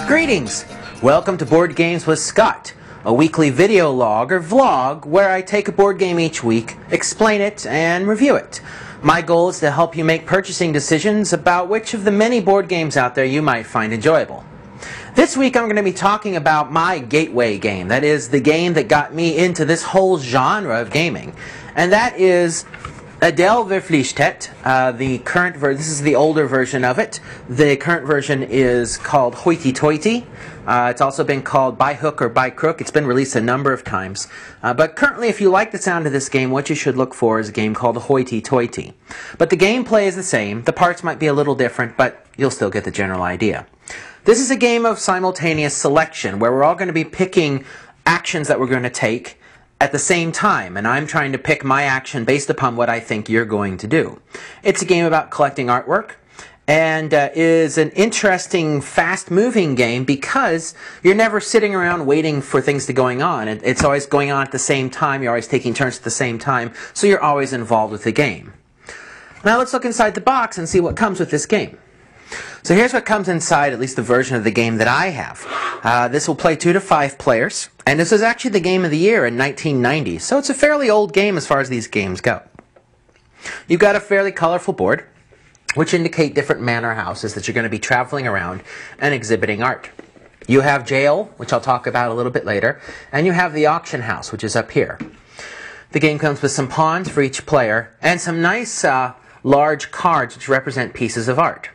Greetings! Welcome to Board Games with Scott, a weekly video log or vlog where I take a board game each week, explain it, and review it. My goal is to help you make purchasing decisions about which of the many board games out there you might find enjoyable. This week I'm going to be talking about my gateway game, that is the game that got me into this whole genre of gaming, and that is Adel Verflichtet. This is the older version of it. The current version is called Hoity. It's also been called By Hook or By Crook. It's been released a number of times. But currently, if you like the sound of this game, what you should look for is a game called Hoity. But the gameplay is the same. The parts might be a little different, but you'll still get the general idea. This is a game of simultaneous selection, where we're all going to be picking actions that we're going to take at the same time, and I'm trying to pick my action based upon what I think you're going to do. It's a game about collecting artwork, and is an interesting, fast-moving game because you're never sitting around waiting for things to going on. It's always going on at the same time. You're always taking turns at the same time, so you're always involved with the game. Now let's look inside the box and see what comes with this game. So here's what comes inside, at least the version of the game that I have. This will play 2 to 5 players, and this is actually the game of the year in 1990, so it's a fairly old game as far as these games go. You've got a fairly colorful board, which indicate different manor houses that you're going to be traveling around and exhibiting art. You have jail, which I'll talk about a little bit later, and you have the auction house, which is up here. The game comes with some pawns for each player, and some nice large cards which represent pieces of art.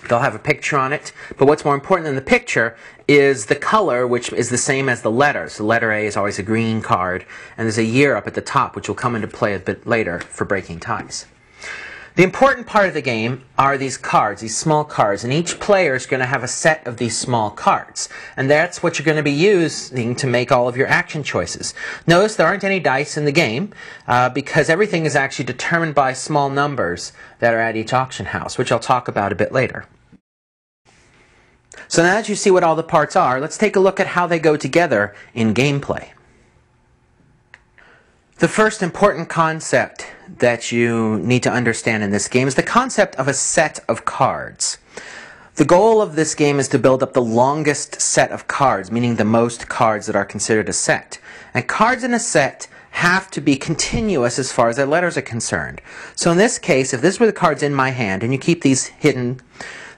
They'll have a picture on it, but what's more important than the picture is the color, which is the same as the letters. The letter A is always a green card, and there's a year up at the top, which will come into play a bit later for breaking ties. The important part of the game are these cards, these small cards, and each player is going to have a set of these small cards, and that's what you're going to be using to make all of your action choices. Notice there aren't any dice in the game because everything is actually determined by small numbers that are at each auction house, which I'll talk about a bit later. So now that you see what all the parts are, let's take a look at how they go together in gameplay. The first important concept that you need to understand in this game is the concept of a set of cards. The goal of this game is to build up the longest set of cards, meaning the most cards that are considered a set. And cards in a set have to be continuous as far as their letters are concerned. So in this case, if this were the cards in my hand, and you keep these hidden,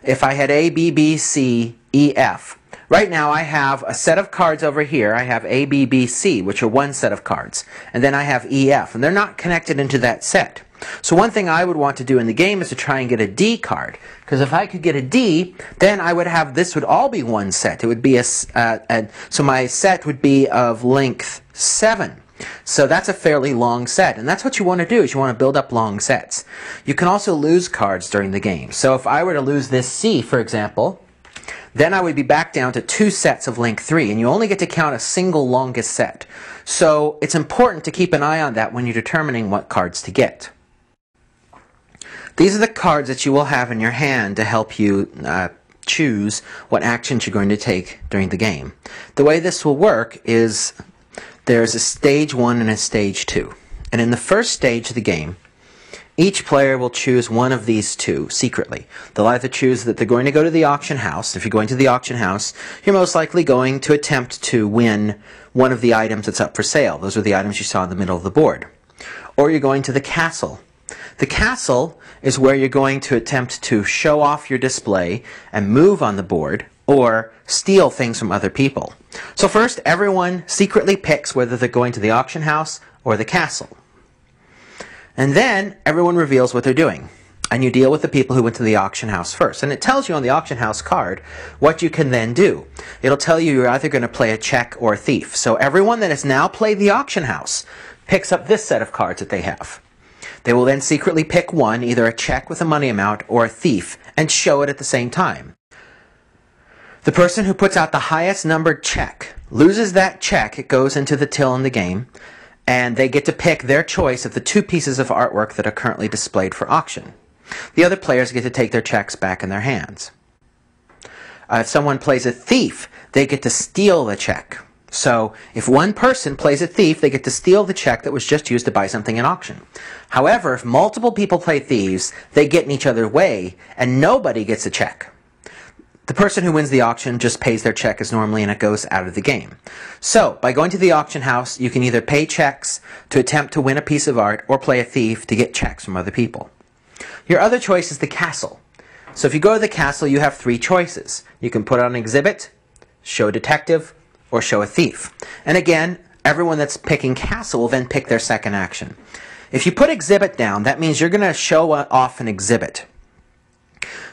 if I had A, B, B, C, E, F, right now I have a set of cards over here. I have A, B, B, C, which are one set of cards. And then I have E, F, and they're not connected into that set. So one thing I would want to do in the game is to try and get a D card. Because if I could get a D, then I would have, this would all be one set. It would be so my set would be of length 7. So that's a fairly long set, and that's what you want to do, is you want to build up long sets. You can also lose cards during the game. So if I were to lose this C, for example, then I would be back down to 2 sets of length 3, and you only get to count a single longest set. So it's important to keep an eye on that when you're determining what cards to get. These are the cards that you will have in your hand to help you choose what actions you're going to take during the game. The way this will work is there's a stage 1 and a stage 2. And in the first stage of the game, each player will choose one of these two secretly. They'll either choose that they're going to go to the auction house. If you're going to the auction house, you're most likely going to attempt to win one of the items that's up for sale. Those are the items you saw in the middle of the board. Or you're going to the castle. The castle is where you're going to attempt to show off your display and move on the board, or steal things from other people. So first, everyone secretly picks whether they're going to the auction house or the castle. And then everyone reveals what they're doing. And you deal with the people who went to the auction house first. And it tells you on the auction house card what you can then do. It'll tell you you're either going to play a check or a thief. So everyone that has now played the auction house picks up this set of cards that they have. They will then secretly pick one, either a check with a money amount or a thief, and show it at the same time. The person who puts out the highest numbered check loses that check. It goes into the till in the game, and they get to pick their choice of the 2 pieces of artwork that are currently displayed for auction. The other players get to take their checks back in their hands. If someone plays a thief, they get to steal the check. So if one person plays a thief, they get to steal the check that was just used to buy something at auction. However, if multiple people play thieves, they get in each other's way, and nobody gets a check. The person who wins the auction just pays their check as normally, and it goes out of the game. So, by going to the auction house, you can either pay checks to attempt to win a piece of art, or play a thief to get checks from other people. Your other choice is the castle. So if you go to the castle, you have three choices. You can put on an exhibit, show a detective, or show a thief. And again, everyone that's picking castle will then pick their second action. If you put exhibit down, that means you're going to show off an exhibit.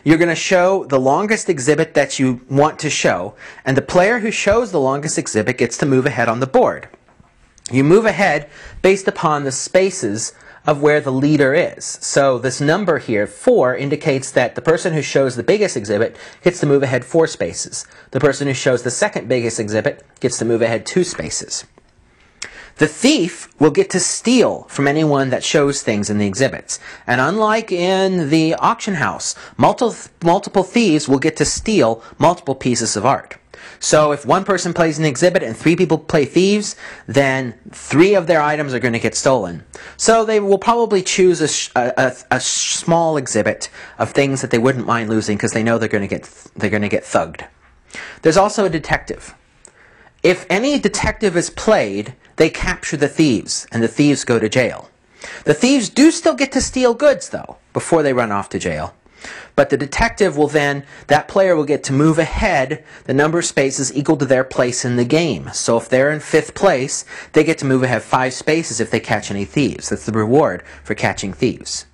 You're going to show the longest exhibit that you want to show, and the player who shows the longest exhibit gets to move ahead on the board. You move ahead based upon the spaces of where the leader is. So this number here, 4, indicates that the person who shows the biggest exhibit gets to move ahead 4 spaces. The person who shows the second biggest exhibit gets to move ahead 2 spaces. The thief will get to steal from anyone that shows things in the exhibits. And unlike in the auction house, multiple thieves will get to steal multiple pieces of art. So if one person plays an exhibit and 3 people play thieves, then 3 of their items are going to get stolen. So they will probably choose a small exhibit of things that they wouldn't mind losing because they know they're going to get thugged. There's also a detective. If any detective is played, they capture the thieves, and the thieves go to jail. The thieves do still get to steal goods, though, before they run off to jail. But the detective will then, that player will get to move ahead the number of spaces equal to their place in the game. So if they're in 5th place, they get to move ahead 5 spaces if they catch any thieves. That's the reward for catching thieves.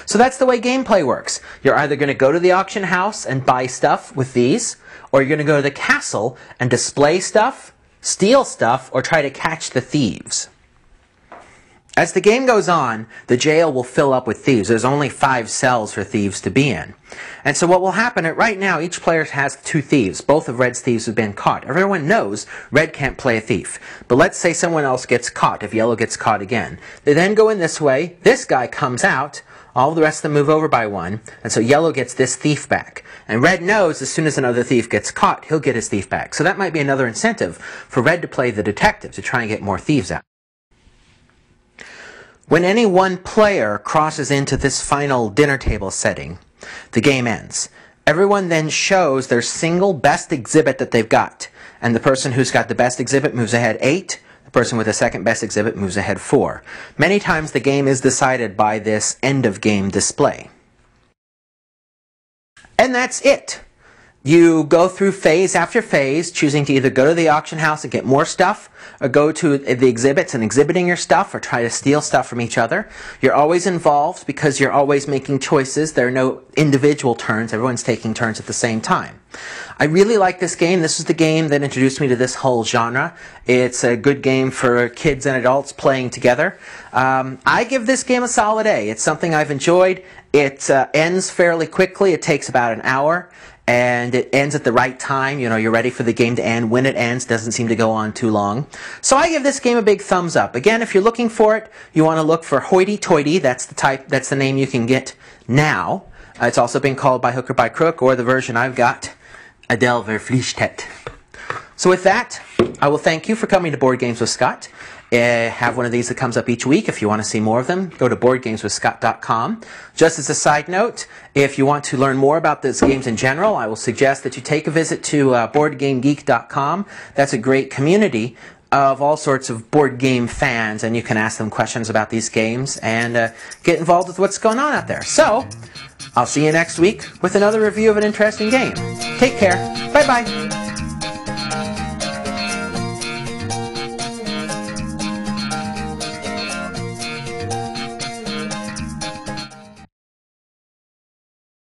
So that's the way gameplay works. You're either going to go to the auction house and buy stuff with these, or you're going to go to the castle and display stuff, steal stuff, or try to catch the thieves. As the game goes on, the jail will fill up with thieves. There's only 5 cells for thieves to be in. And so what will happen, right now, each player has 2 thieves. Both of Red's thieves have been caught. Everyone knows Red can't play a thief. But let's say someone else gets caught, if Yellow gets caught again. They then go in this way, this guy comes out, all the rest of them move over by 1, and so Yellow gets this thief back. And Red knows as soon as another thief gets caught, he'll get his thief back. So that might be another incentive for Red to play the detective, to try and get more thieves out. When any one player crosses into this final dinner table setting, the game ends. Everyone then shows their single best exhibit that they've got. And the person who's got the best exhibit moves ahead 8. The person with the second best exhibit moves ahead 4. Many times the game is decided by this end of game display. And that's it. You go through phase after phase, choosing to either go to the auction house and get more stuff, or go to the exhibits and exhibiting your stuff, or try to steal stuff from each other. You're always involved because you're always making choices. There are no individual turns. Everyone's taking turns at the same time. I really like this game. This is the game that introduced me to this whole genre. It's a good game for kids and adults playing together. I give this game a solid A. It's something I've enjoyed. It ends fairly quickly. It takes about an hour. And it ends at the right time. You know, you're ready for the game to end. When it ends, doesn't seem to go on too long. So I give this game a big thumbs up. Again, if you're looking for it, you want to look for Hoity Toity. That's the name you can get now. It's also been called by hook or by crook, or the version I've got, Adel Verflichtet. So with that, I will thank you for coming to Board Games with Scott. Have one of these that comes up each week. If you want to see more of them, go to boardgameswithscott.com. Just as a side note, if you want to learn more about these games in general, I will suggest that you take a visit to boardgamegeek.com. That's a great community of all sorts of board game fans, and you can ask them questions about these games and get involved with what's going on out there. So, I'll see you next week with another review of an interesting game. Take care. Bye-bye.